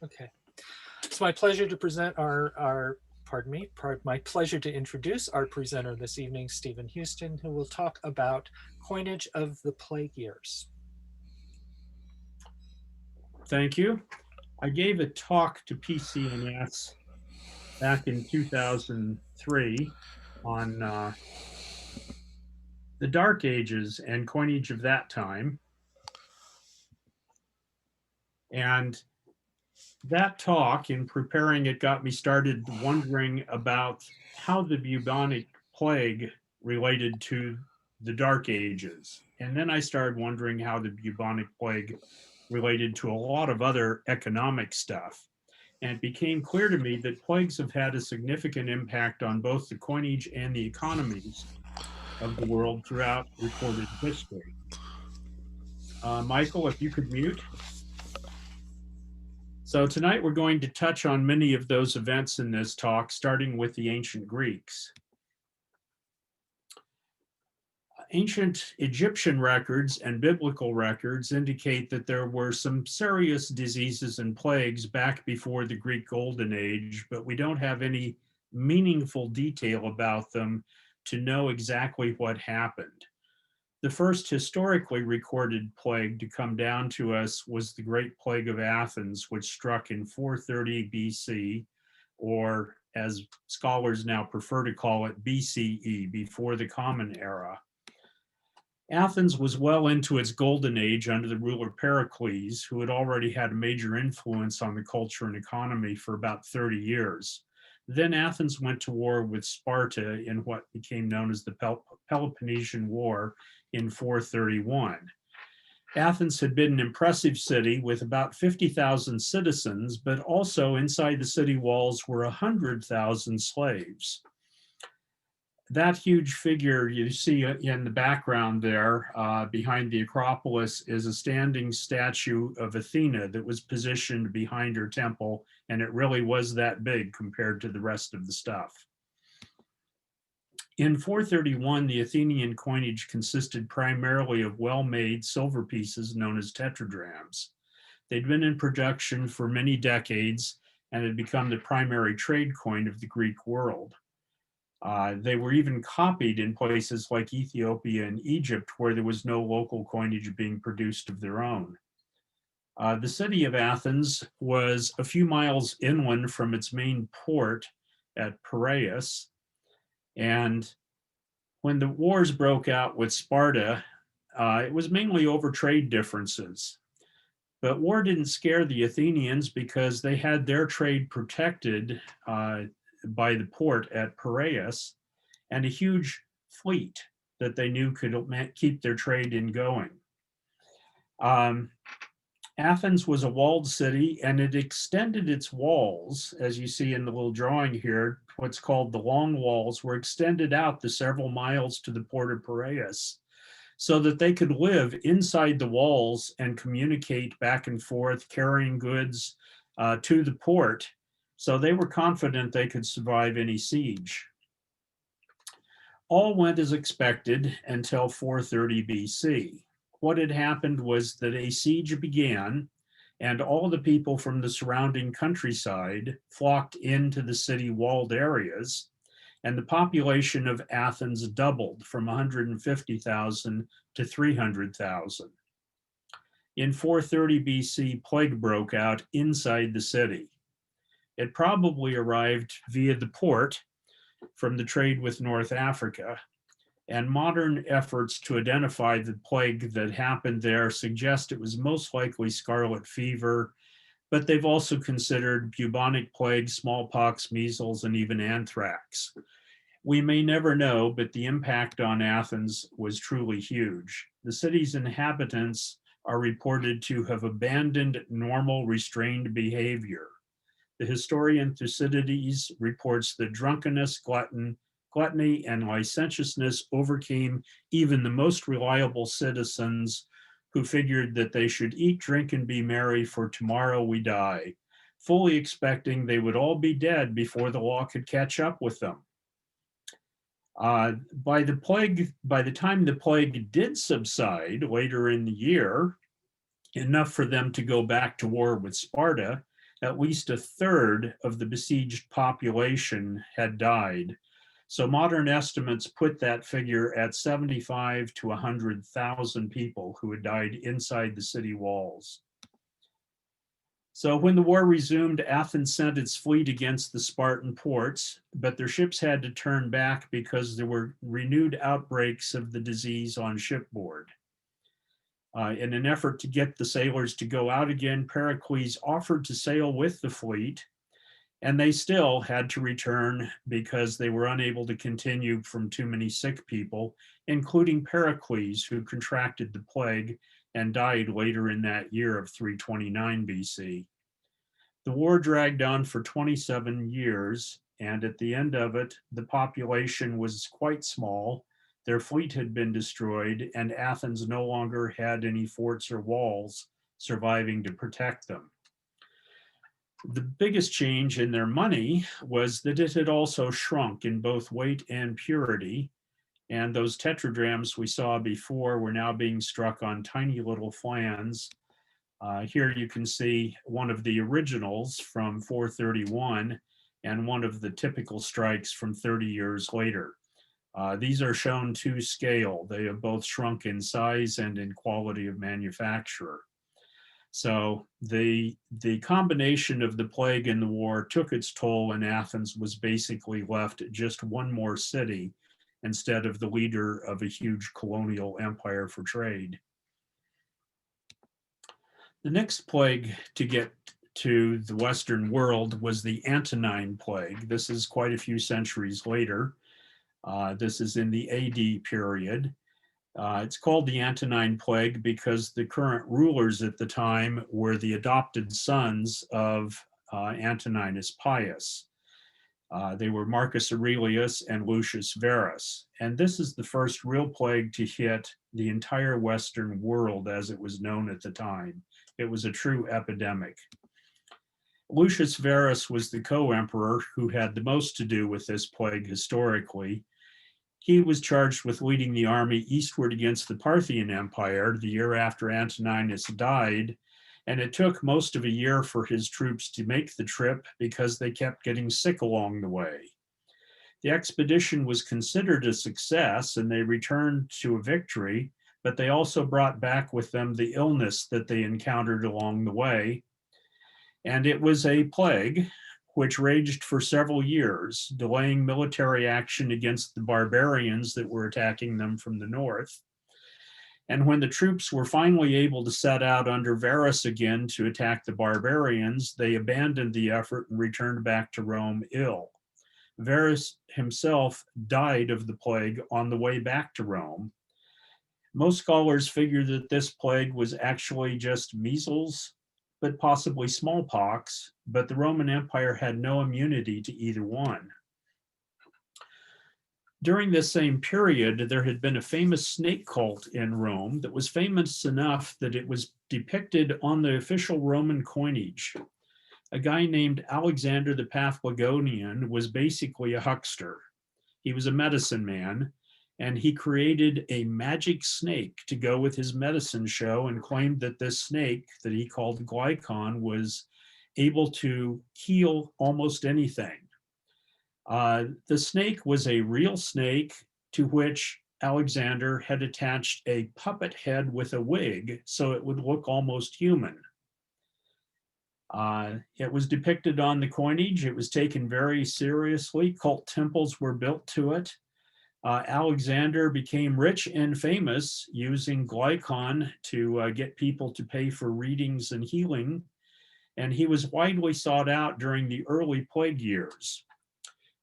Okay. It's my pleasure to present my pleasure to introduce our presenter this evening, Stephen Huston, who will talk about coinage of the plague years. Thank you. I gave a talk to PCNS back in 2003 on the Dark Ages and coinage of that time. And that talk, in preparing it, got me started wondering about how the bubonic plague related to the Dark Ages. And then I started wondering how the bubonic plague related to a lot of other economic stuff. And it became clear to me that plagues have had a significant impact on both the coinage and the economies of the world throughout recorded history. Michael, if you could mute. So tonight we're going to touch on many of those events in this talk, starting with the ancient Greeks. Ancient Egyptian records and biblical records indicate that there were some serious diseases and plagues back before the Greek Golden Age, but we don't have any meaningful detail about them to know exactly what happened. The first historically recorded plague to come down to us was the Great Plague of Athens, which struck in 430 BC, or as scholars now prefer to call it, BCE, before the Common Era. Athens was well into its golden age under the ruler Pericles, who had already had a major influence on the culture and economy for about 30 years. Then Athens went to war with Sparta in what became known as the Peloponnesian War in 431. Athens had been an impressive city with about 50,000 citizens, but also inside the city walls were 100,000 slaves. That huge figure you see in the background there behind the Acropolis is a standing statue of Athena that was positioned behind her temple, and it really was that big compared to the rest of the stuff. In 431, the Athenian coinage consisted primarily of well-made silver pieces known as tetradrachms. They'd been in production for many decades and had become the primary trade coin of the Greek world. They were even copied in places like Ethiopia and Egypt, where there was no local coinage being produced of their own. The city of Athens was a few miles inland from its main port at Piraeus. And when the wars broke out with Sparta, it was mainly over trade differences. But war didn't scare the Athenians because they had their trade protected by the port at Piraeus and a huge fleet that they knew could keep their trade in going. Athens was a walled city, and it extended its walls, as you see in the little drawing here. What's called the long walls were extended out the several miles to the port of Piraeus so that they could live inside the walls and communicate back and forth, carrying goods to the port. So they were confident they could survive any siege. All went as expected until 430 BC. What had happened was that a siege began, and all the people from the surrounding countryside flocked into the city walled areas, and the population of Athens doubled from 150,000 to 300,000. In 430 BC, plague broke out inside the city. It probably arrived via the port from the trade with North Africa, and modern efforts to identify the plague that happened there suggest it was most likely scarlet fever, but they've also considered bubonic plague, smallpox, measles, and even anthrax. We may never know, but the impact on Athens was truly huge. The city's inhabitants are reported to have abandoned normal restrained behavior. The historian Thucydides reports that drunkenness, gluttony, and licentiousness overcame even the most reliable citizens who figured that they should eat, drink, and be merry, for tomorrow we die, fully expecting they would all be dead before the law could catch up with them. By the time the plague did subside later in the year, enough for them to go back to war with Sparta, at least a third of the besieged population had died. So modern estimates put that figure at 75 to 100,000 people who had died inside the city walls. So when the war resumed, Athens sent its fleet against the Spartan ports, but their ships had to turn back because there were renewed outbreaks of the disease on shipboard. In an effort to get the sailors to go out again, Pericles offered to sail with the fleet, and they still had to return because they were unable to continue from too many sick people, including Pericles, who contracted the plague and died later in that year of 329 BC. The war dragged on for 27 years, and at the end of it, the population was quite small. Their fleet had been destroyed, and Athens no longer had any forts or walls surviving to protect them. The biggest change in their money was that it had also shrunk in both weight and purity, and those tetradrachms we saw before were now being struck on tiny little flans. Here you can see one of the originals from 431 and one of the typical strikes from 30 years later. These are shown to scale. They have both shrunk in size and in quality of manufacture. So the combination of the plague and the war took its toll, and Athens was basically left just one more city instead of the leader of a huge colonial empire for trade. The next plague to get to the Western world was the Antony Plague. This is quite a few centuries later. This is in the AD period. It's called the Antony Plague because the current rulers at the time were the adopted sons of Antoninus Pius. They were Marcus Aurelius and Lucius Verus. And this is the first real plague to hit the entire Western world as it was known at the time. It was a true epidemic. Lucius Verus was the co-emperor who had the most to do with this plague historically. He was charged with leading the army eastward against the Parthian Empire the year after Antoninus died, and it took most of a year for his troops to make the trip because they kept getting sick along the way. The expedition was considered a success, and they returned to a victory, but they also brought back with them the illness that they encountered along the way. And it was a plague which raged for several years, delaying military action against the barbarians that were attacking them from the north. And when the troops were finally able to set out under Verus again to attack the barbarians, they abandoned the effort and returned back to Rome ill. Verus himself died of the plague on the way back to Rome. Most scholars figure that this plague was actually just measles, but possibly smallpox, but the Roman Empire had no immunity to either one. During this same period, there had been a famous snake cult in Rome that was famous enough that it was depicted on the official Roman coinage. A guy named Alexander the Paphlagonian was basically a huckster. He was a medicine man, and he created a magic snake to go with his medicine show and claimed that this snake that he called Glycon was able to heal almost anything. The snake was a real snake to which Alexander had attached a puppet head with a wig so it would look almost human. It was depicted on the coinage. It was taken very seriously. Cult temples were built to it. Alexander became rich and famous using Glycon to get people to pay for readings and healing, and he was widely sought out during the early plague years.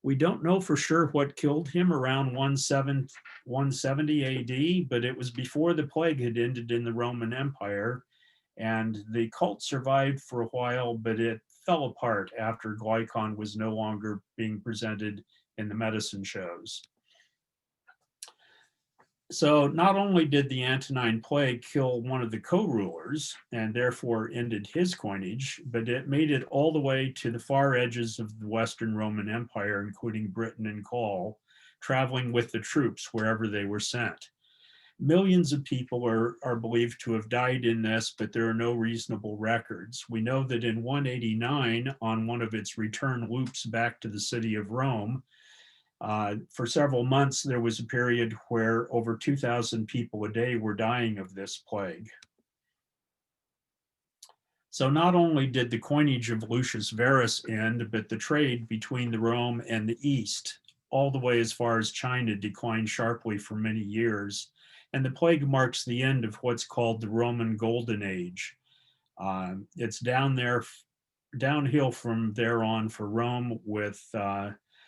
We don't know for sure what killed him around 170 AD, but it was before the plague had ended in the Roman Empire, and the cult survived for a while, but it fell apart after Glycon was no longer being presented in the medicine shows. So not only did the Antony Plague kill one of the co-rulers and therefore ended his coinage, but it made it all the way to the far edges of the Western Roman Empire, including Britain and Gaul, traveling with the troops wherever they were sent. Millions of people are believed to have died in this, but there are no reasonable records. We know that in 189, on one of its return loops back to the city of Rome, for several months, there was a period where over 2,000 people a day were dying of this plague. So not only did the coinage of Lucius Verus end, but the trade between the Rome and the East, all the way as far as China, declined sharply for many years. And the plague marks the end of what's called the Roman Golden Age. It's downhill from there on for Rome, with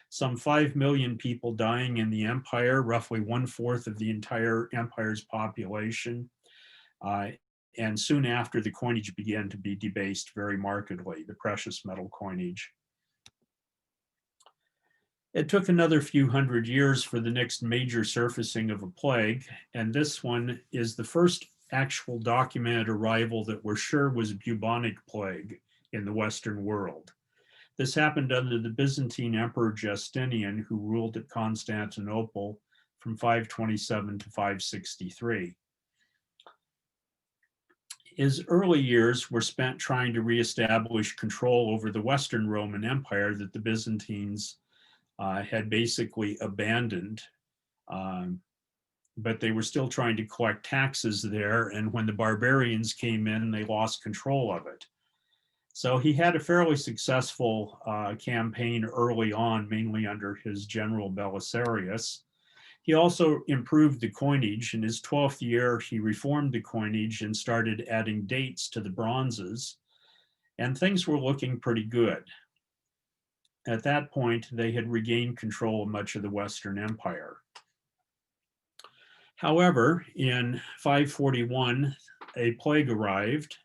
some 5 million people dying in the empire, roughly 1/4 of the entire empire's population. And soon after, the coinage began to be debased very markedly, the precious metal coinage. It took another few hundred years for the next major surfacing of a plague, and this one is the first actual documented arrival that we're sure was bubonic plague in the Western world. This happened under the Byzantine Emperor Justinian, who ruled at Constantinople from 527 to 563. His early years were spent trying to reestablish control over the Western Roman Empire that the Byzantines had basically abandoned, but they were still trying to collect taxes there. And when the barbarians came in, they lost control of it. So he had a fairly successful campaign early on, mainly under his general Belisarius. He also improved the coinage. In his 12th year, he reformed the coinage and started adding dates to the bronzes, and things were looking pretty good. At that point, they had regained control of much of the Western Empire. However, in 541, a plague arrived.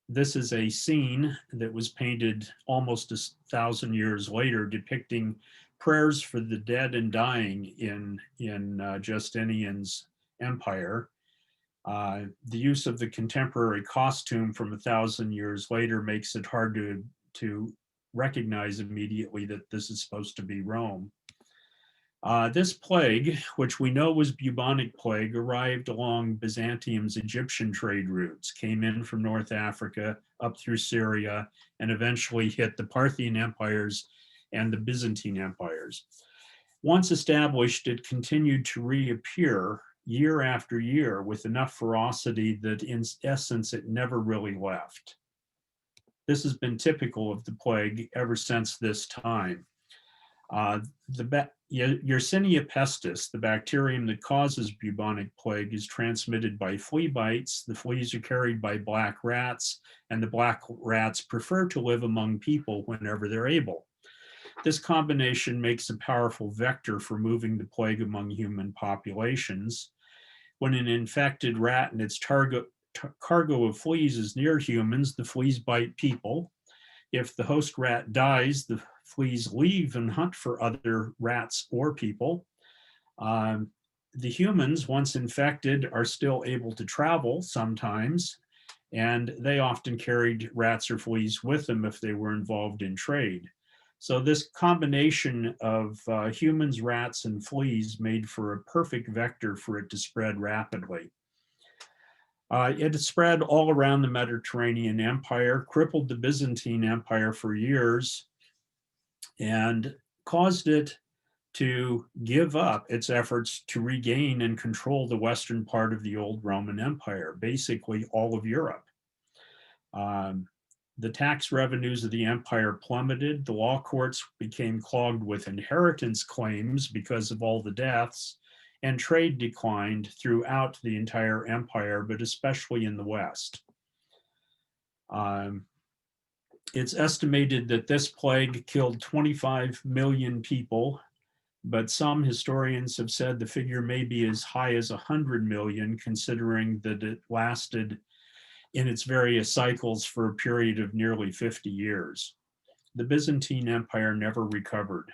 This is a scene that was painted almost 1,000 years later, depicting prayers for the dead and dying in Justinian's empire. The use of the contemporary costume from 1,000 years later makes it hard to recognize immediately that this is supposed to be Rome. This plague, which we know was bubonic plague, arrived along Byzantium's Egyptian trade routes, came in from North Africa, up through Syria, and eventually hit the Parthian empires and the Byzantine empires. Once established, it continued to reappear year after year with enough ferocity that in essence it never really left. This has been typical of the plague ever since this time. Yersinia pestis, the bacterium that causes bubonic plague, is transmitted by flea bites. The fleas are carried by black rats, and the black rats prefer to live among people whenever they're able. This combination makes a powerful vector for moving the plague among human populations. When an infected rat and its cargo of fleas is near humans, the fleas bite people. If the host rat dies, the fleas leave and hunt for other rats or people. The humans, once infected, are still able to travel sometimes, and they often carried rats or fleas with them if they were involved in trade. So this combination of humans, rats, and fleas made for a perfect vector for it to spread rapidly. It spread all around the Mediterranean Empire, crippled the Byzantine Empire for years, and caused it to give up its efforts to regain and control the western part of the old Roman Empire, basically all of Europe. The tax revenues of the empire plummeted. The law courts became clogged with inheritance claims because of all the deaths, and trade declined throughout the entire empire, but especially in the West. It's estimated that this plague killed 25 million people, but some historians have said the figure may be as high as 100 million, considering that it lasted in its various cycles for a period of nearly 50 years. The Byzantine Empire never recovered.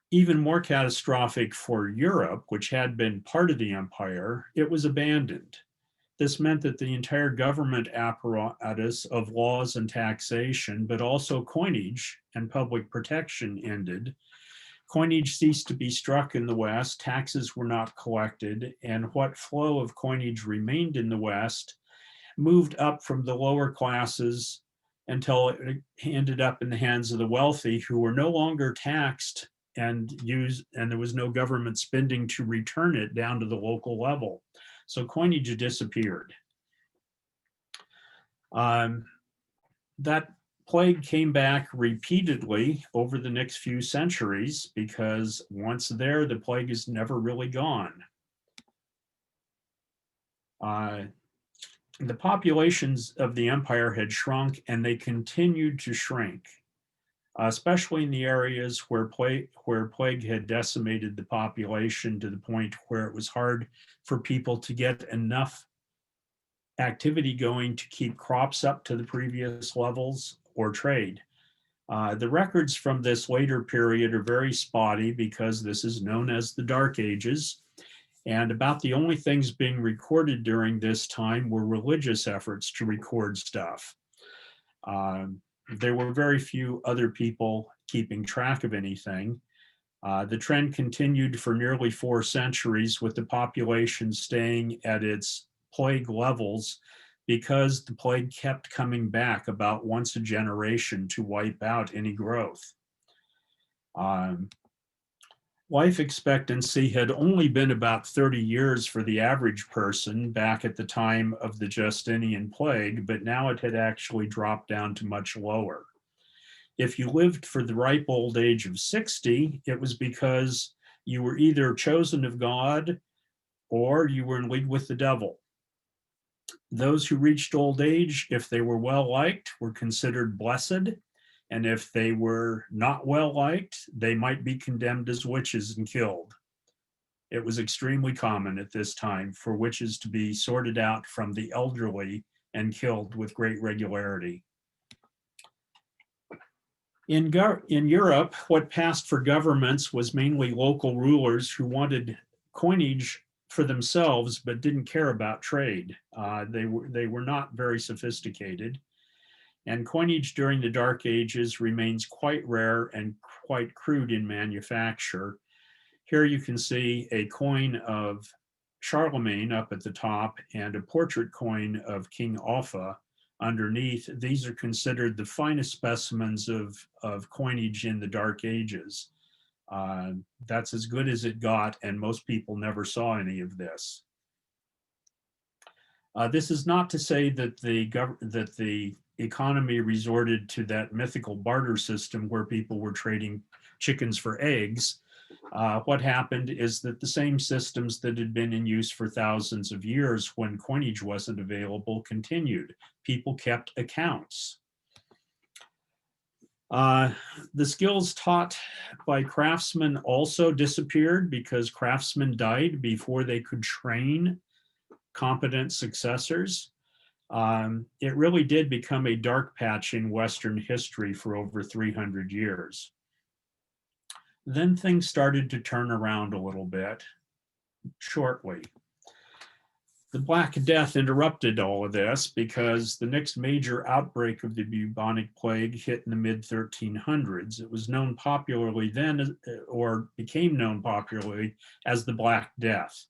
Even more catastrophic for Europe, which had been part of the empire, it was abandoned. This meant that the entire government apparatus of laws and taxation, but also coinage and public protection ended, Coinage ceased to be struck in the West, taxes were not collected, and what flow of coinage remained in the West moved up from the lower classes until it ended up in the hands of the wealthy, who were no longer taxed and there was no government spending to return it down to the local level. So coinage disappeared. That plague came back repeatedly over the next few centuries, because once there, the plague is never really gone. The populations of the empire had shrunk, and they continued to shrink, especially in the areas where plague had decimated the population to the point where it was hard for people to get enough activity going to keep crops up to the previous levels or trade. The records from this later period are very spotty, because this is known as the Dark Ages. And about the only things being recorded during this time were religious efforts to record stuff. There were very few other people keeping track of anything. The trend continued for nearly 4 centuries, with the population staying at its plague levels, because the plague kept coming back about once a generation to wipe out any growth. Life expectancy had only been about 30 years for the average person back at the time of the Justinian plague, but now it had actually dropped down to much lower. If you lived for the ripe old age of 60, it was because you were either chosen of God or you were in league with the devil. Those who reached old age, if they were well liked, were considered blessed. And if they were not well liked, they might be condemned as witches and killed. It was extremely common at this time for witches to be sorted out from the elderly and killed with great regularity. In Europe, what passed for governments was mainly local rulers who wanted coinage for themselves but didn't care about trade. They were not very sophisticated. And coinage during the Dark Ages remains quite rare and quite crude in manufacture. Here you can see a coin of Charlemagne up at the top and a portrait coin of King Offa underneath. These are considered the finest specimens of coinage in the Dark Ages. That's as good as it got, and most people never saw any of this. This is not to say that the economy resorted to that mythical barter system where people were trading chickens for eggs. What happened is that the same systems that had been in use for thousands of years when coinage wasn't available continued. People kept accounts. The skills taught by craftsmen also disappeared, because craftsmen died before they could train competent successors. It really did become a dark patch in Western history for over 300 years. Then things started to turn around a little bit shortly. The Black Death interrupted all of this, because the next major outbreak of the bubonic plague hit in the mid-1300s. It was known popularly then, or became known popularly, as the Black Death.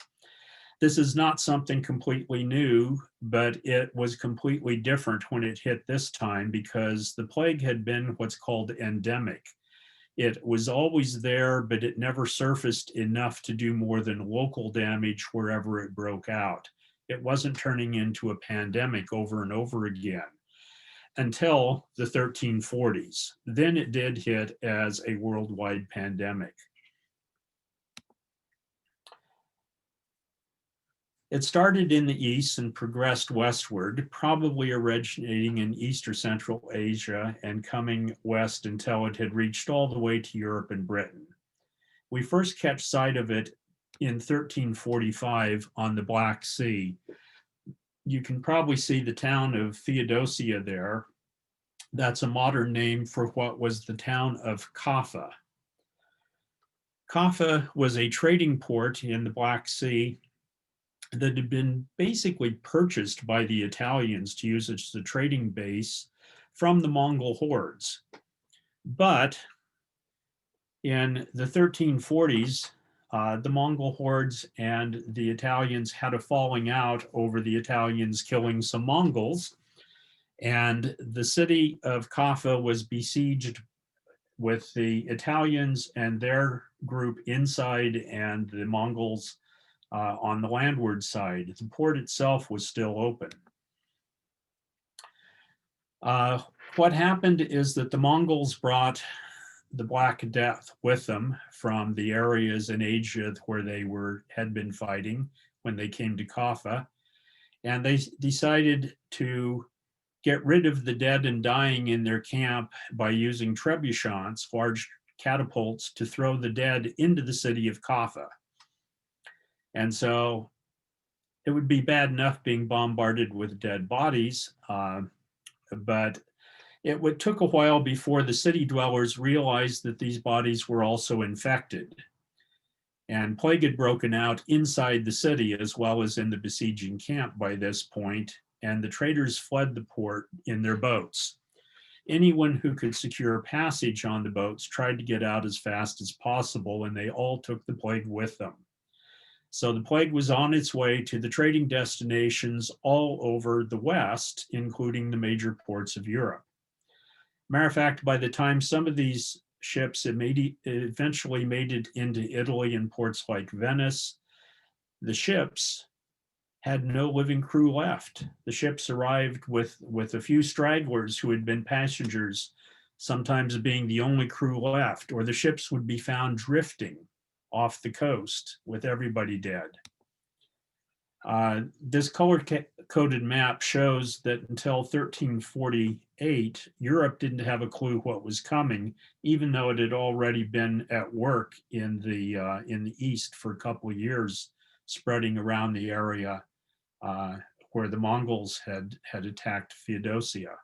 This is not something completely new, but it was completely different when it hit this time, because the plague had been what's called endemic. It was always there, but it never surfaced enough to do more than local damage wherever it broke out. It wasn't turning into a pandemic over and over again until the 1340s. Then it did hit as a worldwide pandemic. It started in the east and progressed westward, probably originating in East or Central Asia and coming west until it had reached all the way to Europe and Britain. We first catch sight of it in 1345 on the Black Sea. You can probably see the town of Theodosia there. That's a modern name for what was the town of Kaffa. Kaffa was a trading port in the Black Sea that had been basically purchased by the Italians to use as a trading base from the Mongol hordes. But In the 1340s, the Mongol hordes and the Italians had a falling out over the Italians killing some Mongols, and the city of Kaffa was besieged with the Italians and their group inside and the Mongols on the landward side. The port itself was still open. What happened is that the Mongols brought the Black Death with them from the areas in Asia where they had been fighting when they came to Kaffa, and they decided to get rid of the dead and dying in their camp by using trebuchets, large catapults, to throw the dead into the city of Kaffa. And so it would be bad enough being bombarded with dead bodies, but it took a while before the city dwellers realized that these bodies were also infected. And plague had broken out inside the city as well as in the besieging camp by this point, and the traders fled the port in their boats. Anyone who could secure passage on the boats tried to get out as fast as possible, and they all took the plague with them. So the plague was on its way to the trading destinations all over the West, including the major ports of Europe. Matter of fact, by the time some of these ships eventually made it into Italy and ports like Venice, the ships had no living crew left. The ships arrived with a few stragglers who had been passengers, sometimes being the only crew left, or the ships would be found drifting off the coast with everybody dead. This color-coded map shows that until 1348, Europe didn't have a clue what was coming, even though it had already been at work in the east for a couple of years, spreading around the area where the Mongols had attacked Theodosia.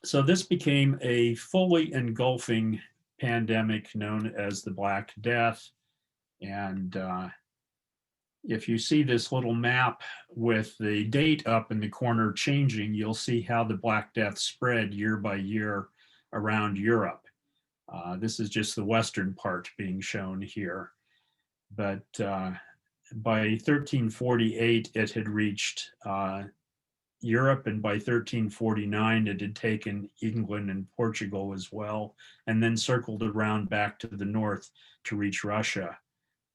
So this became a fully engulfing pandemic known as the Black Death. And if you see this little map with the date up in the corner changing, you'll see how the Black Death spread year by year around Europe. This is just the western part being shown here. But by 1348, it had reached Europe, and by 1349, it had taken England and Portugal as well, and then circled around back to the north to reach Russia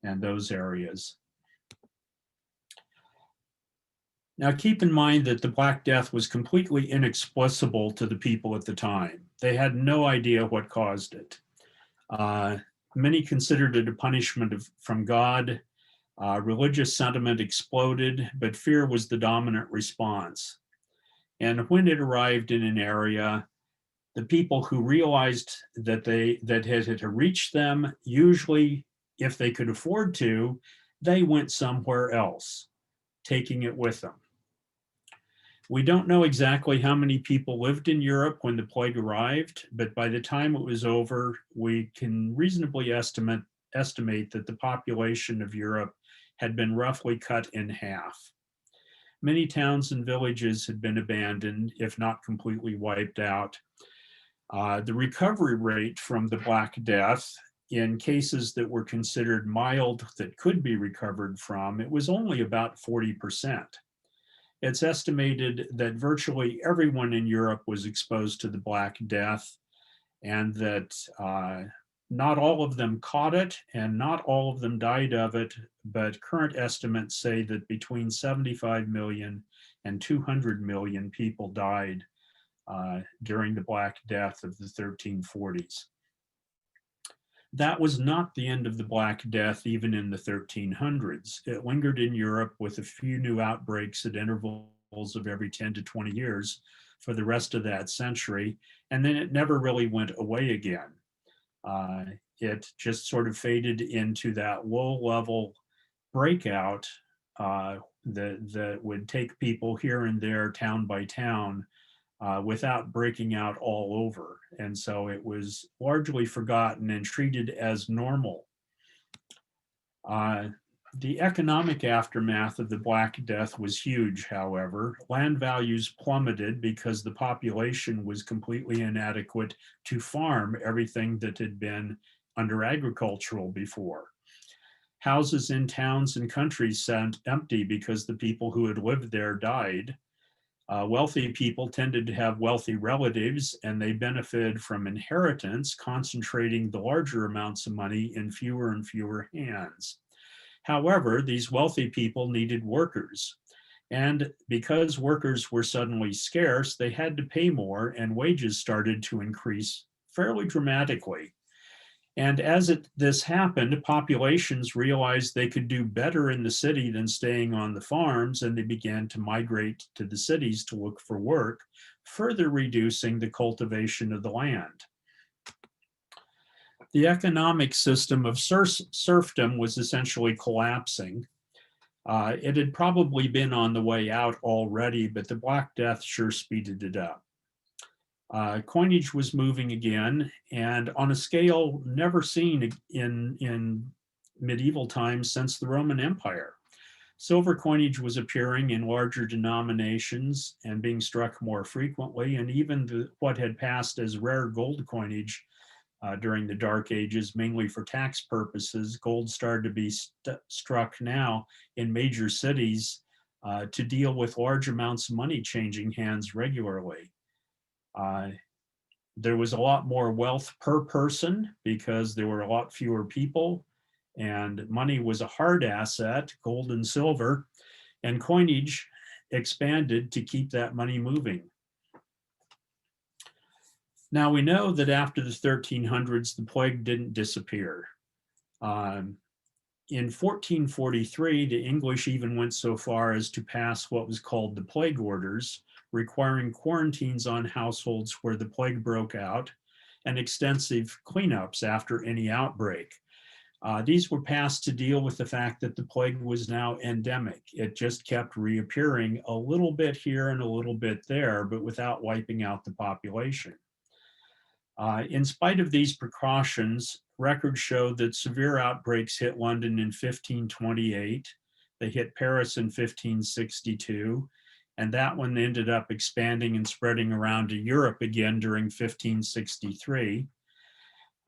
and those areas. Now, keep in mind that the Black Death was completely inexplicable to the people at the time. They had no idea what caused it. Many considered it a punishment from God. Religious sentiment exploded, but fear was the dominant response. And when it arrived in an area, the people who realized that it had reached them, usually, if they could afford to, they went somewhere else, taking it with them. We don't know exactly how many people lived in Europe when the plague arrived, but by the time it was over, we can reasonably estimate that the population of Europe had been roughly cut in half. Many towns and villages had been abandoned, if not completely wiped out. The recovery rate from the Black Death, in cases that were considered mild that could be recovered from, it was only about 40%. It's estimated that virtually everyone in Europe was exposed to the Black Death, and that not all of them caught it and not all of them died of it, but current estimates say that between 75 million and 200 million people died during the Black Death of the 1340s. That was not the end of the Black Death even in the 1300s. It lingered in Europe with a few new outbreaks at intervals of every 10 to 20 years for the rest of that century, and then it never really went away again. It just sort of faded into that low-level breakout that would take people here and there, town by town, without breaking out all over. And so it was largely forgotten and treated as normal. The economic aftermath of the Black Death was huge, however. Land values plummeted because the population was completely inadequate to farm everything that had been under agricultural before. Houses in towns and countries sat empty because the people who had lived there died. Wealthy people tended to have wealthy relatives, and they benefited from inheritance, concentrating the larger amounts of money in fewer and fewer hands. However, these wealthy people needed workers. And because workers were suddenly scarce, they had to pay more, and wages started to increase fairly dramatically. And as this happened, populations realized they could do better in the city than staying on the farms, and they began to migrate to the cities to look for work, further reducing the cultivation of the land. The economic system of serfdom was essentially collapsing. It had probably been on the way out already, but the Black Death sure speeded it up. Coinage was moving again, and on a scale never seen in medieval times since the Roman Empire. Silver coinage was appearing in larger denominations and being struck more frequently, and even what had passed as rare gold coinage during the Dark Ages, mainly for tax purposes, gold started to be struck now in major cities to deal with large amounts of money changing hands regularly. There was a lot more wealth per person because there were a lot fewer people, and money was a hard asset, gold and silver, and coinage expanded to keep that money moving. Now we know that after the 1300s, the plague didn't disappear. In 1443, the English even went so far as to pass what was called the Plague Orders, requiring quarantines on households where the plague broke out and extensive cleanups after any outbreak. These were passed to deal with the fact that the plague was now endemic. It just kept reappearing a little bit here and a little bit there, but without wiping out the population. In spite of these precautions, records show that severe outbreaks hit London in 1528. They hit Paris in 1562, and that one ended up expanding and spreading around to Europe again during 1563.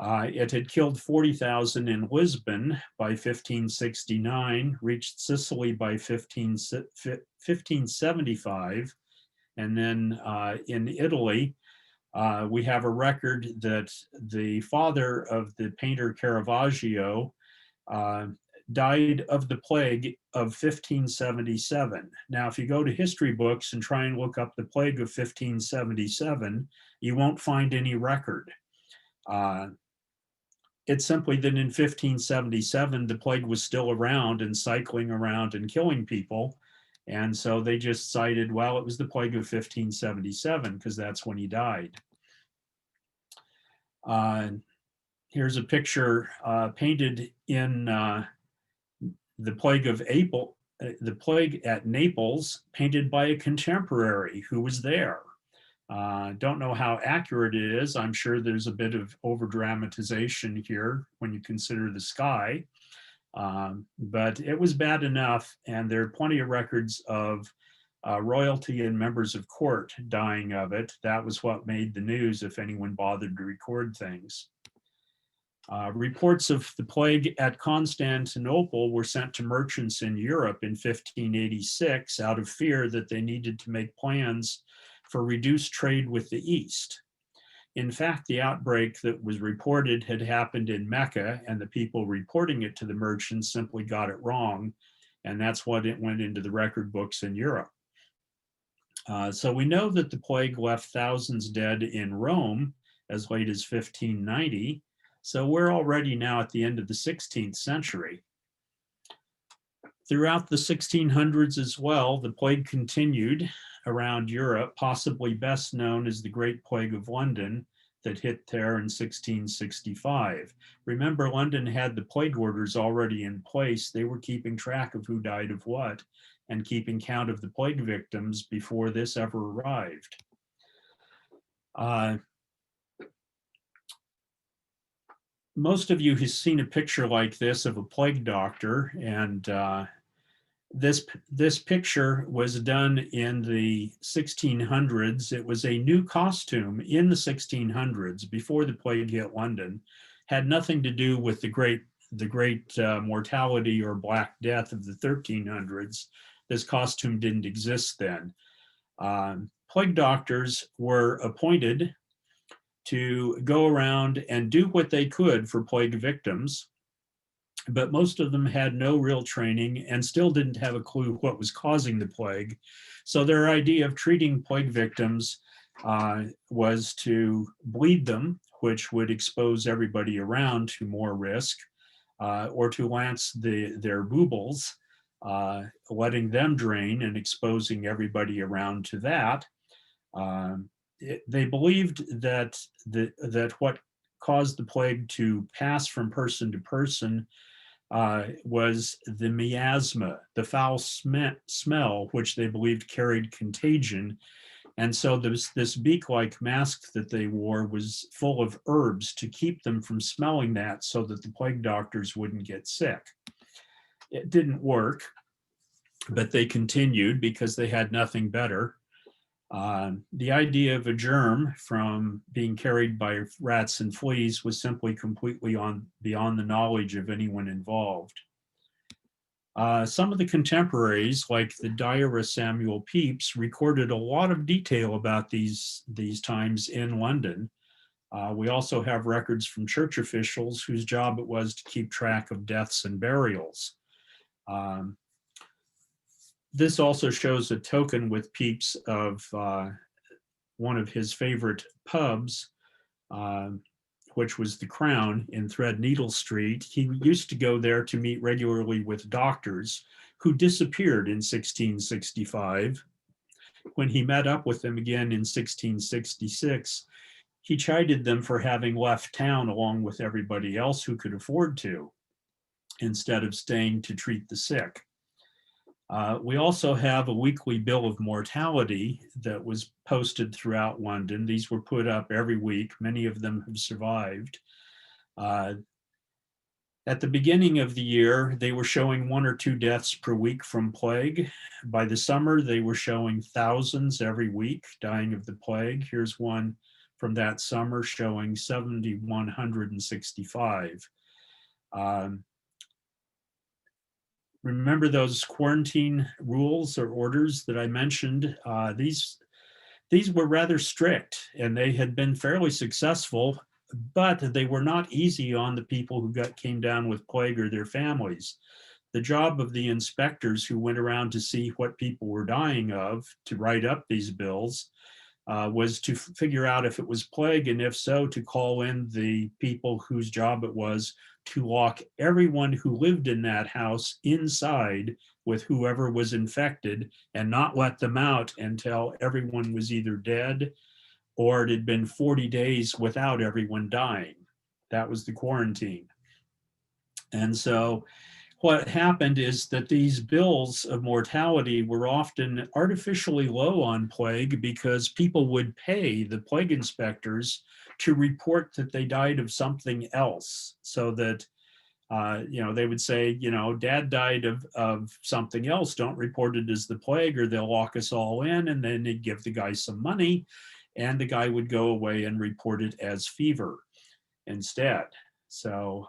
It had killed 40,000 in Lisbon by 1569, reached Sicily by 1575, and then in Italy, we have a record that the father of the painter Caravaggio died of the plague of 1577. Now, if you go to history books and try and look up the plague of 1577, you won't find any record. It's simply that in 1577, the plague was still around and cycling around and killing people. And so they just cited, well, it was the plague of 1577 because that's when he died. Here's a picture painted in the plague at Naples, painted by a contemporary who was there. Don't know how accurate it is. I'm sure there's a bit of over dramatization here when you consider the sky. But it was bad enough, and there are plenty of records of royalty and members of court dying of it. That was what made the news if anyone bothered to record things. Reports of the plague at Constantinople were sent to merchants in Europe in 1586 out of fear that they needed to make plans for reduced trade with the East. In fact, the outbreak that was reported had happened in Mecca, and the people reporting it to the merchants simply got it wrong, and that's what it went into the record books in Europe. So we know that the plague left thousands dead in Rome as late as 1590, so we're already now at the end of the 16th century. Throughout the 1600s as well, the plague continued around Europe, possibly best known as the Great Plague of London that hit there in 1665. Remember, London had the plague orders already in place. They were keeping track of who died of what and keeping count of the plague victims before this ever arrived. Most of you have seen a picture like this of a plague doctor, and this picture was done in the 1600s. It was a new costume in the 1600s before the plague hit London. Had nothing to do with the great mortality or Black Death of the 1300s. This costume didn't exist then. Plague doctors were appointed to go around and do what they could for plague victims, but most of them had no real training and still didn't have a clue what was causing the plague. So their idea of treating plague victims was to bleed them, which would expose everybody around to more risk, or to lance their boobles, letting them drain and exposing everybody around to that. They believed that what caused the plague to pass from person to person was the miasma, the foul smell, which they believed carried contagion. And so this beak-like mask that they wore was full of herbs to keep them from smelling that, so that the plague doctors wouldn't get sick. It didn't work, but they continued because they had nothing better. The idea of a germ from being carried by rats and fleas was simply completely beyond the knowledge of anyone involved. Some of the contemporaries, like the diarist Samuel Pepys, recorded a lot of detail about these times in London. We also have records from church officials whose job it was to keep track of deaths and burials. This also shows a token with Pepys of one of his favorite pubs, which was the Crown in Threadneedle Street. He used to go there to meet regularly with doctors who disappeared in 1665. When he met up with them again in 1666, he chided them for having left town along with everybody else who could afford to, instead of staying to treat the sick. We also have a weekly bill of mortality that was posted throughout London. These were put up every week. Many of them have survived. At the beginning of the year, they were showing 1 or 2 deaths per week from plague. By the summer, they were showing thousands every week dying of the plague. Here's one from that summer showing 7,165. Remember those quarantine rules or orders that I mentioned? These were rather strict, and they had been fairly successful, but they were not easy on the people who came down with plague or their families. The job of the inspectors who went around to see what people were dying of, to write up these bills, was to figure out if it was plague, and if so, to call in the people whose job it was to lock everyone who lived in that house inside with whoever was infected, and not let them out until everyone was either dead or it had been 40 days without everyone dying. That was the quarantine. And so what happened is that these bills of mortality were often artificially low on plague, because people would pay the plague inspectors to report that they died of something else, so that they would say, Dad died of something else, don't report it as the plague or they'll lock us all in. And then they'd give the guy some money, and the guy would go away and report it as fever instead. So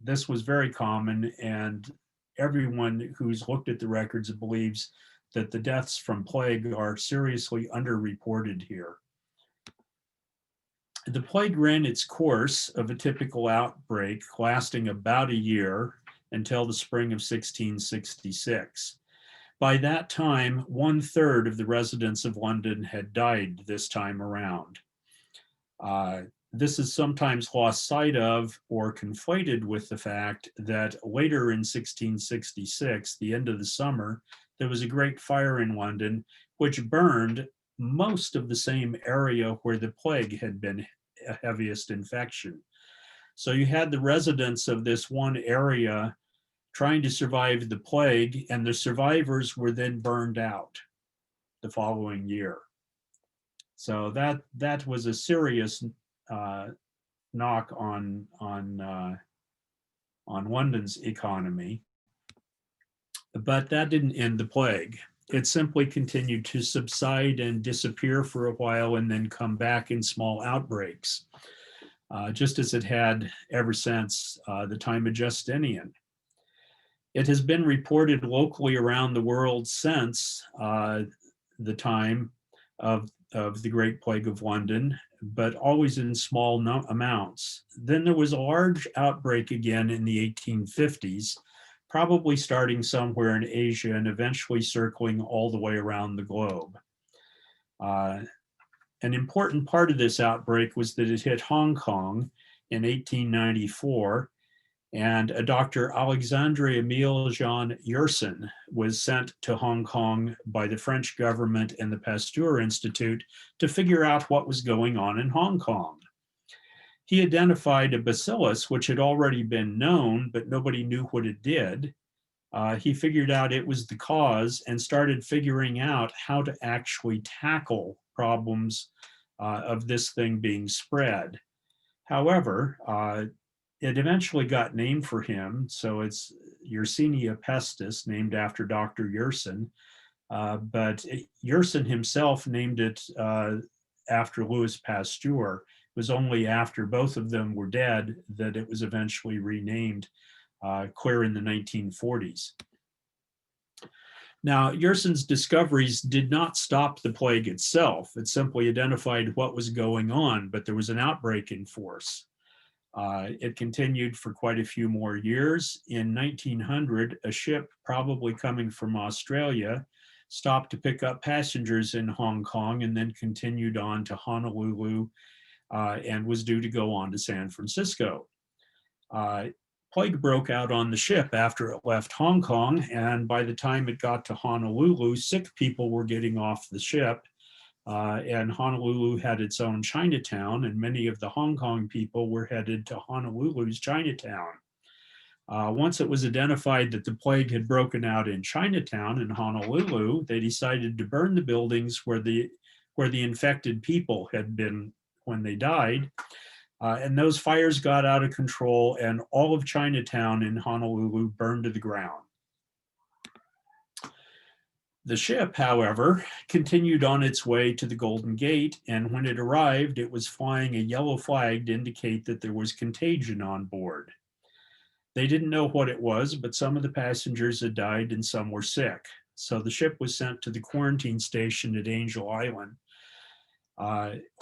this was very common, and everyone who's looked at the records believes that the deaths from plague are seriously underreported here. The plague ran its course of a typical outbreak, lasting about a year until the spring of 1666. By that time, 1/3 of the residents of London had died this time around. This is sometimes lost sight of or conflated with the fact that later in 1666, the end of the summer, there was a great fire in London, which burned most of the same area where the plague had been heaviest infection. So you had the residents of this one area trying to survive the plague, and the survivors were then burned out the following year. So that was a serious knock on London's economy. But that didn't end the plague. It simply continued to subside and disappear for a while and then come back in small outbreaks, just as it had ever since the time of Justinian. It has been reported locally around the world since the time of the Great Plague of London, but always in small amounts. Then there was a large outbreak again in the 1850s, probably starting somewhere in Asia and eventually circling all the way around the globe. An important part of this outbreak was that it hit Hong Kong in 1894, and a Dr. Alexandre Emile Jean Yersin was sent to Hong Kong by the French government and the Pasteur Institute to figure out what was going on in Hong Kong. He identified a bacillus which had already been known, but nobody knew what it did. He figured out it was the cause and started figuring out how to actually tackle problems of this thing being spread. However, it eventually got named for him, so it's Yersinia pestis, named after Dr. Yersin, but Yersin himself named it after Louis Pasteur. It was only after both of them were dead that it was eventually renamed, clear in the 1940s. Now, Yersin's discoveries did not stop the plague itself. It simply identified what was going on, but there was an outbreak in force. It continued for quite a few more years. In 1900, a ship probably coming from Australia stopped to pick up passengers in Hong Kong and then continued on to Honolulu and was due to go on to San Francisco. Plague broke out on the ship after it left Hong Kong, and by the time it got to Honolulu, sick people were getting off the ship. And Honolulu had its own Chinatown, and many of the Hong Kong people were headed to Honolulu's Chinatown. Once it was identified that the plague had broken out in Chinatown in Honolulu, they decided to burn the buildings where the infected people had been when they died. And those fires got out of control, and all of Chinatown in Honolulu burned to the ground. The ship, however, continued on its way to the Golden Gate, and when it arrived, it was flying a yellow flag to indicate that there was contagion on board. They didn't know what it was, but some of the passengers had died and some were sick. So the ship was sent to the quarantine station at Angel Island,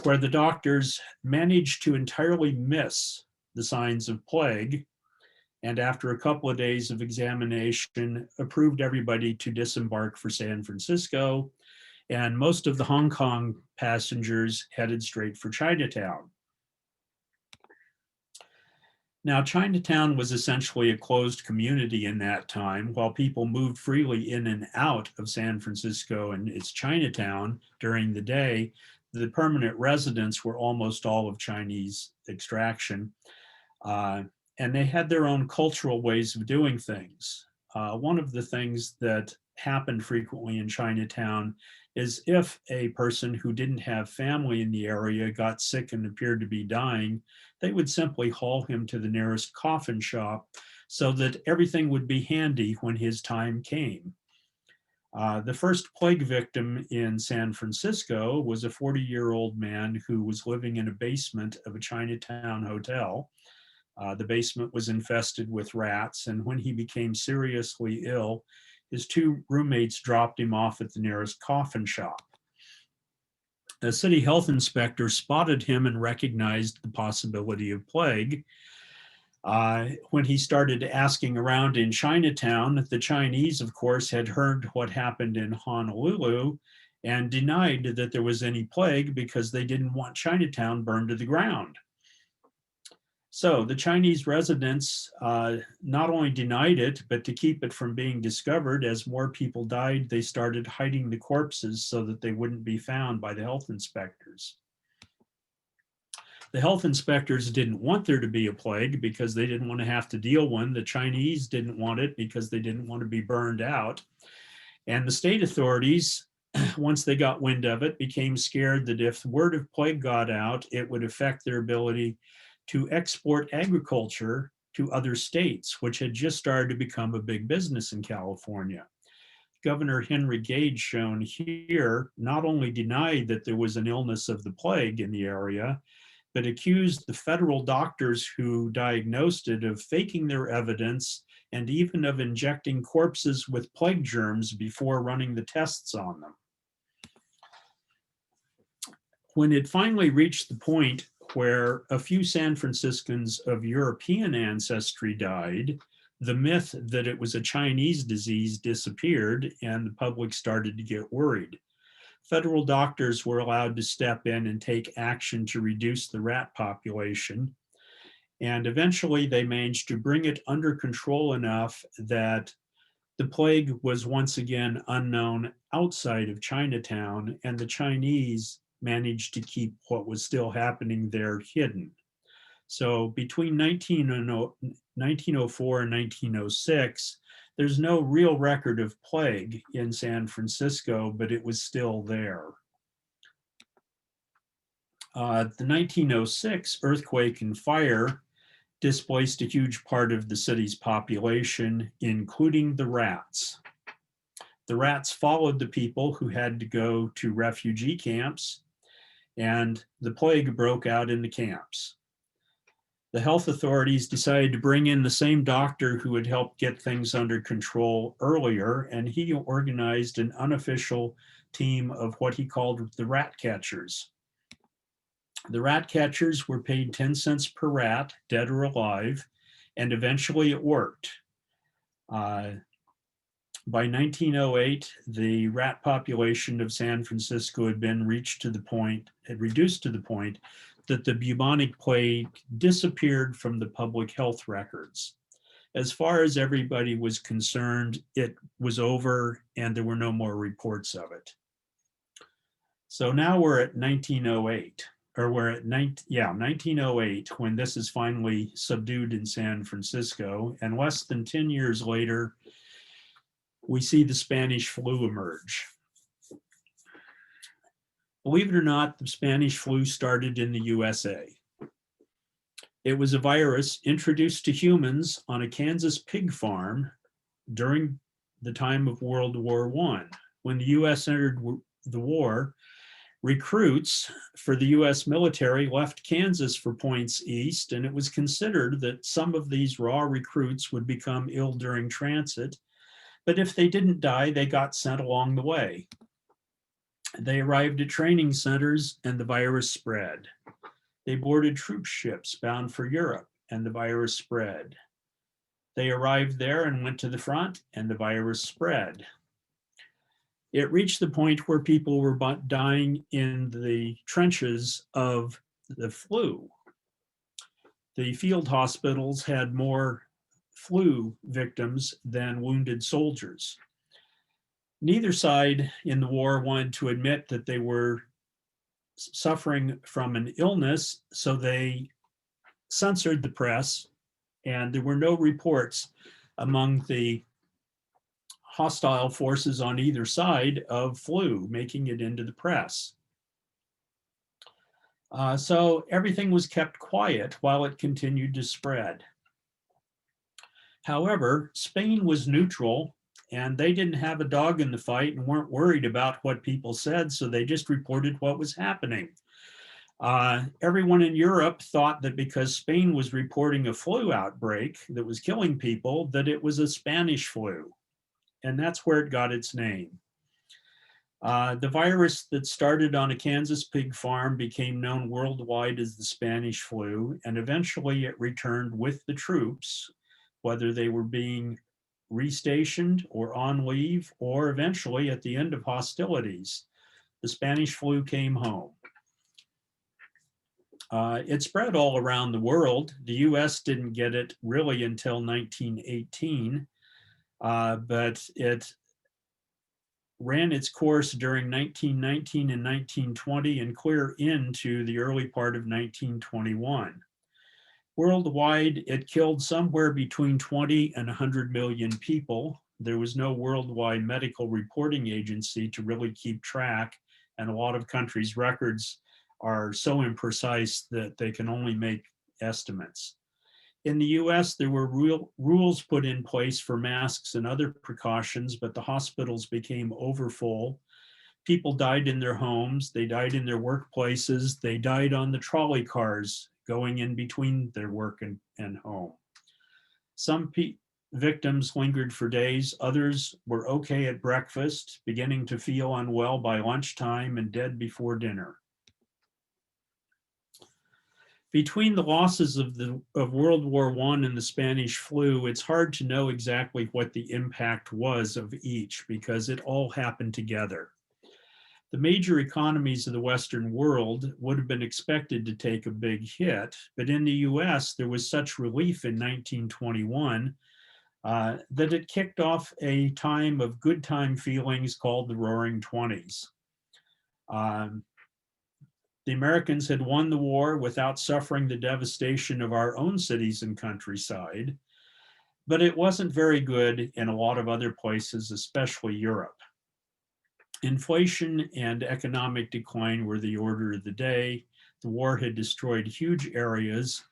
where the doctors managed to entirely miss the signs of plague, and after a couple of days of examination, approved everybody to disembark for San Francisco, and most of the Hong Kong passengers headed straight for Chinatown. Now, Chinatown was essentially a closed community in that time. While people moved freely in and out of San Francisco and its Chinatown during the day, the permanent residents were almost all of Chinese extraction. And they had their own cultural ways of doing things. One of the things that happened frequently in Chinatown is if a person who didn't have family in the area got sick and appeared to be dying, they would simply haul him to the nearest coffin shop so that everything would be handy when his time came. The first plague victim in San Francisco was a 40-year-old man who was living in a basement of a Chinatown hotel. The basement was infested with rats, and when he became seriously ill, his two roommates dropped him off at the nearest coffin shop. A city health inspector spotted him and recognized the possibility of plague. When he started asking around in Chinatown, the Chinese, of course, had heard what happened in Honolulu and denied that there was any plague because they didn't want Chinatown burned to the ground. So the Chinese residents not only denied it, but to keep it from being discovered, as more people died, they started hiding the corpses so that they wouldn't be found by the health inspectors. The health inspectors didn't want there to be a plague because they didn't want to have to deal one. The Chinese didn't want it because they didn't want to be burned out. And the state authorities, once they got wind of it, became scared that if word of plague got out, it would affect their ability to export agriculture to other states, which had just started to become a big business in California. Governor Henry Gage, shown here, not only denied that there was an illness of the plague in the area, but accused the federal doctors who diagnosed it of faking their evidence and even of injecting corpses with plague germs before running the tests on them. When it finally reached the point where a few San Franciscans of European ancestry died, the myth that it was a Chinese disease disappeared and the public started to get worried. Federal doctors were allowed to step in and take action to reduce the rat population. And eventually they managed to bring it under control enough that the plague was once again unknown outside of Chinatown, and the Chinese managed to keep what was still happening there hidden. So between 1904 and 1906, there's no real record of plague in San Francisco, but it was still there. The 1906 earthquake and fire displaced a huge part of the city's population, including the rats. The rats followed the people who had to go to refugee camps, and the plague broke out in the camps. The health authorities decided to bring in the same doctor who had helped get things under control earlier, and he organized an unofficial team of what he called the rat catchers. The rat catchers were paid 10 cents per rat, dead or alive, and eventually it worked. By 1908, the rat population of San Francisco had reduced to the point that the bubonic plague disappeared from the public health records. As far as everybody was concerned, it was over and there were no more reports of it. So now we're at 1908, or we're at 1908, when this is finally subdued in San Francisco, and less than 10 years later, we see the Spanish flu emerge. Believe it or not, the Spanish flu started in the USA. It was a virus introduced to humans on a Kansas pig farm during the time of World War I. When the US entered the war, recruits for the US military left Kansas for points east, and it was considered that some of these raw recruits would become ill during transit, but if they didn't die, they got sent along the way. They arrived at training centers and the virus spread. They boarded troop ships bound for Europe and the virus spread. They arrived there and went to the front and the virus spread. It reached the point where people were dying in the trenches of the flu. The field hospitals had more flu victims than wounded soldiers. Neither side in the war wanted to admit that they were suffering from an illness, so they censored the press, and there were no reports among the hostile forces on either side of flu making it into the press. So everything was kept quiet while it continued to spread. However, Spain was neutral, and they didn't have a dog in the fight and weren't worried about what people said, so they just reported what was happening. Everyone in Europe thought that because Spain was reporting a flu outbreak that was killing people, that it was a Spanish flu, and that's where it got its name. The virus that started on a Kansas pig farm became known worldwide as the Spanish flu, and eventually it returned with the troops, whether they were being restationed or on leave, or eventually at the end of hostilities. The Spanish flu came home. It spread all around the world. The US didn't get it really until 1918, but it ran its course during 1919 and 1920 and clear into the early part of 1921. Worldwide, it killed somewhere between 20 and 100 million people. There was no worldwide medical reporting agency to really keep track, and a lot of countries' records are so imprecise that they can only make estimates. In the US, there were rules put in place for masks and other precautions, but the hospitals became overfull. People died in their homes, they died in their workplaces, they died on the trolley cars going in between their work and home. Some victims lingered for days, others were okay at breakfast, beginning to feel unwell by lunchtime and dead before dinner. Between the losses of World War I and the Spanish flu, it's hard to know exactly what the impact was of each because it all happened together. The major economies of the Western world would have been expected to take a big hit, but in the US, there was such relief in 1921 that it kicked off a time of good time feelings called the Roaring Twenties. The Americans had won the war without suffering the devastation of our own cities and countryside, but it wasn't very good in a lot of other places, especially Europe. Inflation and economic decline were the order of the day. The war had destroyed huge areas,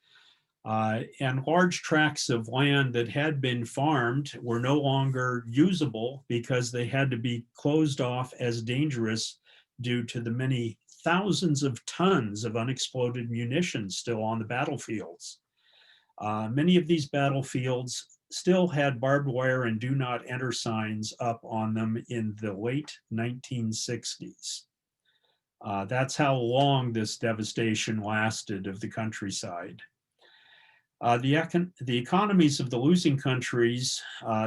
and large tracts of land that had been farmed were no longer usable because they had to be closed off as dangerous due to the many thousands of tons of unexploded munitions still on the battlefields. Many of these battlefields still had barbed wire and do not enter signs up on them in the late 1960s. That's how long this devastation lasted of the countryside. The economies of the losing countries,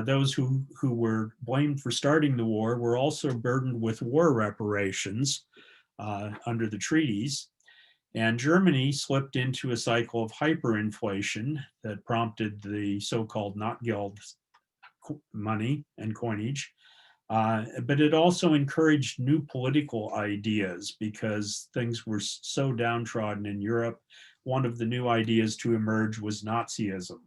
those who were blamed for starting the war, were also burdened with war reparations under the treaties. And Germany slipped into a cycle of hyperinflation that prompted the so-called Not-Geld money and coinage. But it also encouraged new political ideas because things were so downtrodden in Europe. One of the new ideas to emerge was Nazism.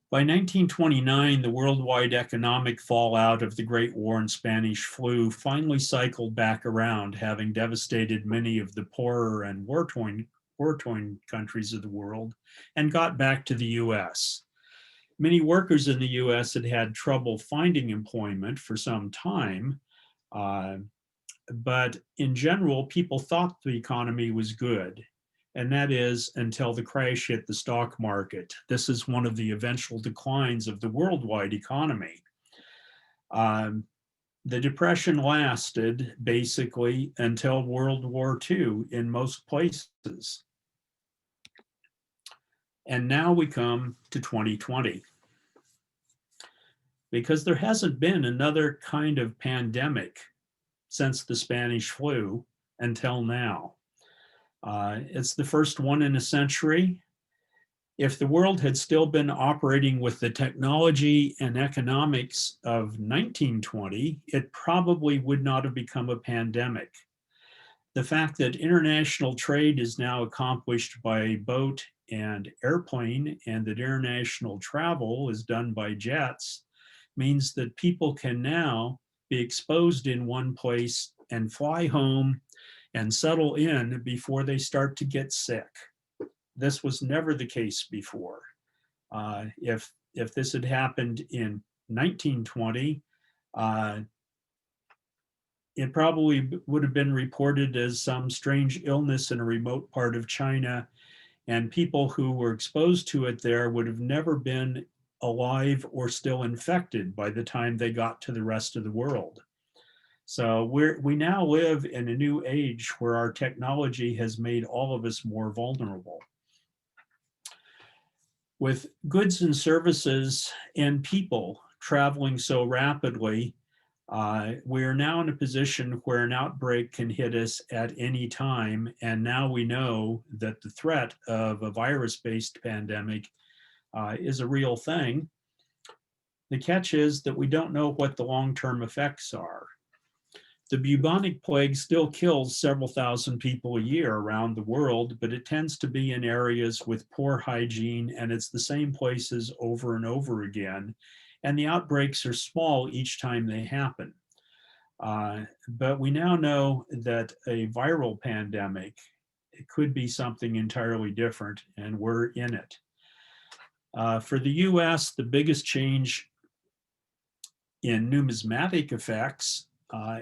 By 1929, the worldwide economic fallout of the Great War and Spanish flu finally cycled back around, having devastated many of the poorer and war-torn countries of the world, and got back to the US. Many workers in the US had had trouble finding employment for some time, but in general, people thought the economy was good. And that is until the crash hit the stock market. This is one of the eventual declines of the worldwide economy. The Depression lasted basically until World War II in most places. And now we come to 2020. Because there hasn't been another kind of pandemic since the Spanish flu until now. It's the first one in a century. If the world had still been operating with the technology and economics of 1920, it probably would not have become a pandemic. The fact that international trade is now accomplished by boat and airplane, and that international travel is done by jets, means that people can now be exposed in one place and fly home and settle in before they start to get sick. This was never the case before. If this had happened in 1920, it probably would have been reported as some strange illness in a remote part of China, and people who were exposed to it there would have never been alive or still infected by the time they got to the rest of the world. So we now live in a new age where our technology has made all of us more vulnerable. With goods and services and people traveling so rapidly, we are now in a position where an outbreak can hit us at any time. And now we know that the threat of a virus-based pandemic is a real thing. The catch is that we don't know what the long-term effects are. The bubonic plague still kills several thousand people a year around the world, but it tends to be in areas with poor hygiene, and it's the same places over and over again. And the outbreaks are small each time they happen. But we now know that a viral pandemic it could be something entirely different, and we're in it. For the US, the biggest change in numismatic effects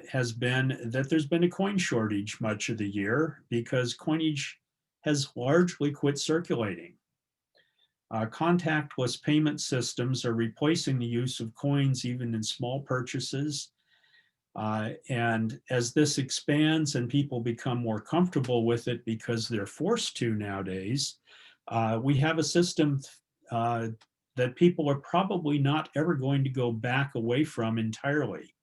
has been that there's been a coin shortage much of the year because coinage has largely quit circulating. Contactless payment systems are replacing the use of coins even in small purchases. And as this expands and people become more comfortable with it because they're forced to nowadays, we have a system that people are probably not ever going to go back away from entirely.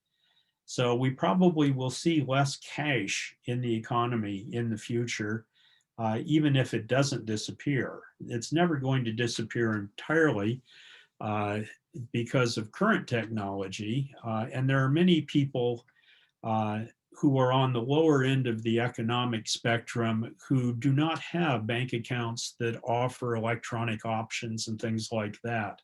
So we probably will see less cash in the economy in the future, even if it doesn't disappear. It's never going to disappear entirely because of current technology. And there are many people who are on the lower end of the economic spectrum who do not have bank accounts that offer electronic options and things like that.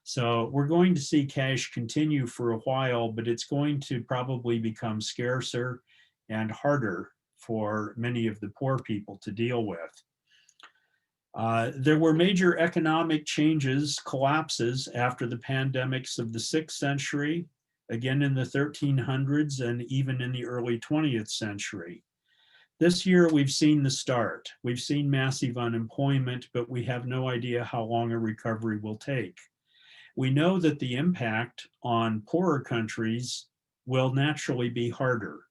So we're going to see cash continue for a while, but it's going to probably become scarcer and harder for many of the poor people to deal with. There were major economic changes, collapses after the pandemics of the 6th century, again in the 1300s, and even in the early 20th century. This year, we've seen the start. We've seen massive unemployment, but we have no idea how long a recovery will take. We know that the impact on poorer countries will naturally be harder,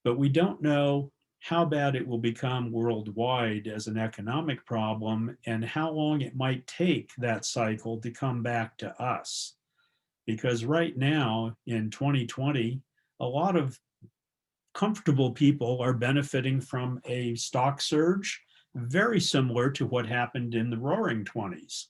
but we don't know how bad it will become worldwide as an economic problem and how long it might take that cycle to come back to us. Because right now in 2020, a lot of comfortable people are benefiting from a stock surge, very similar to what happened in the Roaring 20s.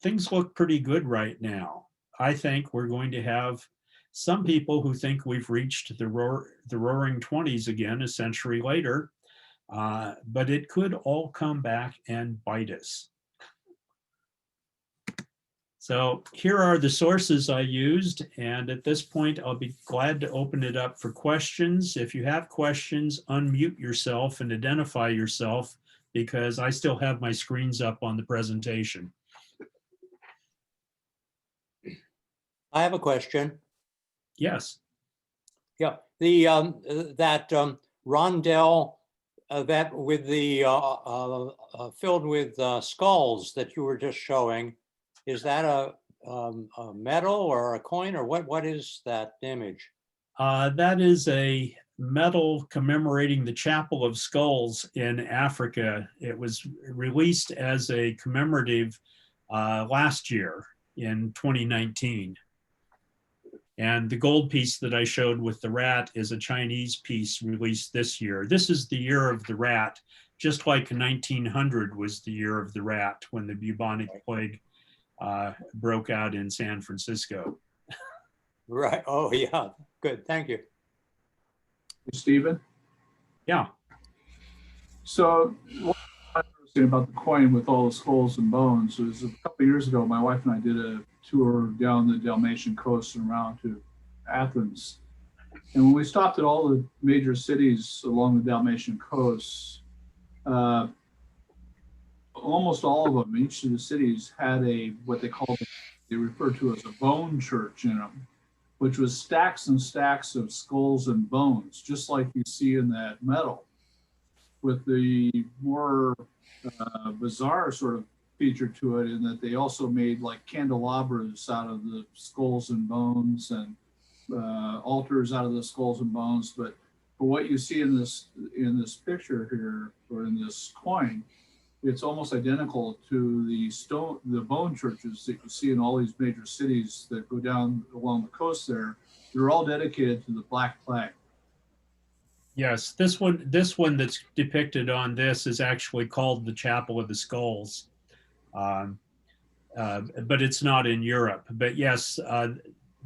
Things look pretty good right now. I think we're going to have some people who think we've reached the Roaring 20s again a century later, but it could all come back and bite us. So here are the sources I used, and at this point, I'll be glad to open it up for questions. If you have questions, unmute yourself and identify yourself, because I still have my screens up on the presentation. I have a question. Yes. Yeah, the that rondel that with the filled with skulls that you were just showing, is that a medal or a coin, or what is that image? That is a medal commemorating the Chapel of Skulls in Africa. It was released as a commemorative last year in 2019. And the gold piece that I showed with the rat is a Chinese piece released this year. This is the year of the rat, just like 1900 was the year of the rat when the bubonic plague broke out in San Francisco. Right. Oh, yeah. Good. Thank you. Stephen? Yeah. So what I'm interesting about the coin with all the skulls and bones was a couple of years ago, my wife and I did a tour down the Dalmatian coast and around to Athens. And when we stopped at all the major cities along the Dalmatian coast, almost all of them, each of the cities had what they referred to as a bone church in them, which was stacks and stacks of skulls and bones, just like you see in that medal, with the more bizarre sort of feature to it in that they also made like candelabras out of the skulls and bones and altars out of the skulls and bones. But what you see in this picture here, or in this coin, it's almost identical to the bone churches that you see in all these major cities that go down along the coast there. They're all dedicated to the Black Plague. Yes, this one that's depicted on this is actually called the Chapel of the Skulls, but it's not in Europe. But yes,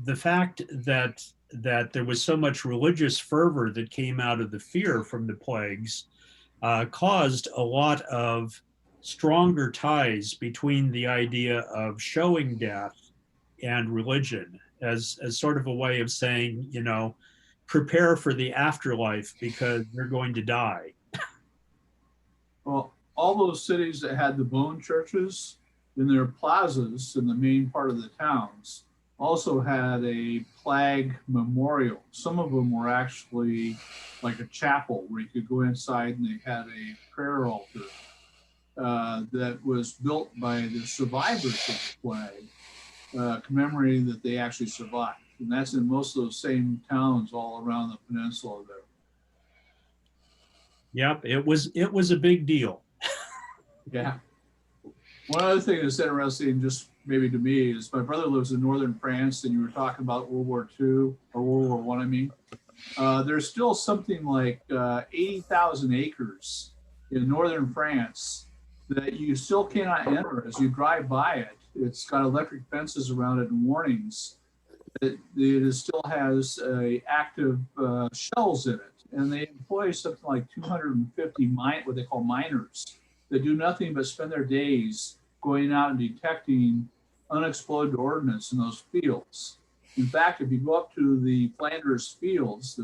the fact that there was so much religious fervor that came out of the fear from the plagues caused a lot of stronger ties between the idea of showing death and religion as sort of a way of saying, prepare for the afterlife because you're going to die. Well, all those cities that had the bone churches in their plazas in the main part of the towns also had a plague memorial. Some of them were actually like a chapel where you could go inside and they had a prayer altar that was built by the survivors of the plague, commemorating that they actually survived. And that's in most of those same towns all around the peninsula there. Yep, it was a big deal. Yeah. One other thing that's interesting, just maybe to me, is my brother lives in northern France, and you were talking about World War II or World War I. I mean, there's still something like 80,000 acres in northern France that you still cannot enter as you drive by it. It's got electric fences around it and warnings. It still has active shells in it, and they employ something like 250 what they call miners that do nothing but spend their days going out and detecting unexploded ordnance in those fields. In fact, if you go up to the Flanders Fields,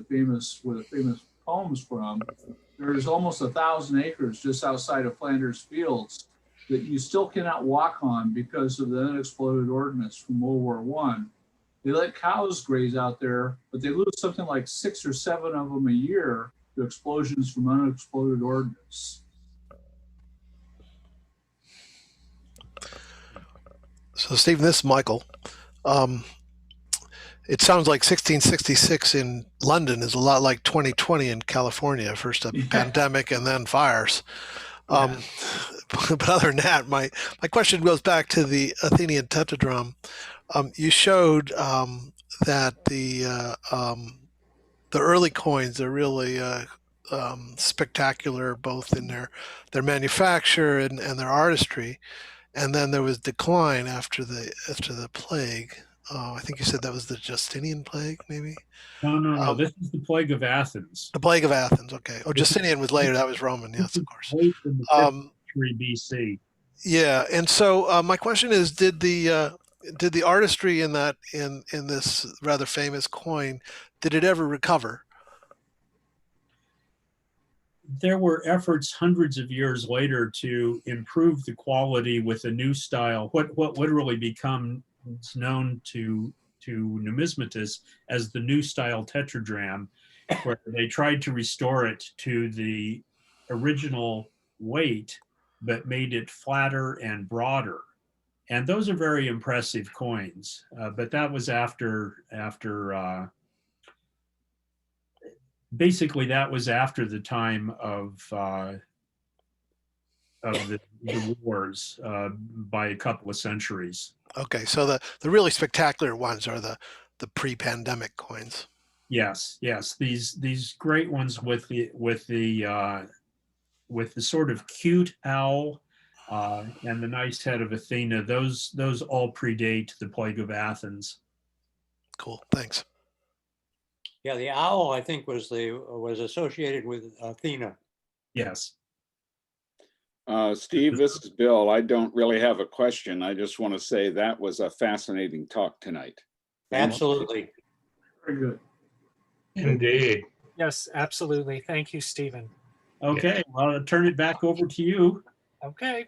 where the famous poem's from, there's almost 1,000 acres just outside of Flanders Fields that you still cannot walk on because of the unexploded ordnance from World War I. They let cows graze out there, but they lose something like 6 or 7 of them a year to explosions from unexploded ordnance. So, Stephen, this is Michael. It sounds like 1666 in London is a lot like 2020 in California. First a pandemic and then fires. But other than that, my question goes back to the Athenian tetradrachm. You showed that the early coins are really spectacular, both in their manufacture and their artistry. And then there was decline after the plague. I think you said that was the Justinian plague, maybe? No. This is the plague of Athens. The plague of Athens. Okay. Oh, Justinian was later. That was Roman. Yes, of course. Late in the 5th century BC. Yeah. And so my question is, did the artistry in this rather famous coin, did it ever recover? There were efforts hundreds of years later to improve the quality with a new style, what literally becomes known to numismatists as the new style tetradrachm, where they tried to restore it to the original weight, but made it flatter and broader. And those are very impressive coins. But that was after basically that was after the time of the wars by a couple of centuries. Okay, so the really spectacular ones are the pre-pandemic coins. Yes. These great ones with the sort of cute owl and the nice head of Athena. Those all predate the plague of Athens. Cool. Thanks. Yeah, the owl, I think, was associated with Athena. Yes. Steve, this is Bill. I don't really have a question. I just want to say that was a fascinating talk tonight. Absolutely. Very good. Indeed. Yes, absolutely. Thank you, Stephen. Okay, well, I'll turn it back over to you. Okay.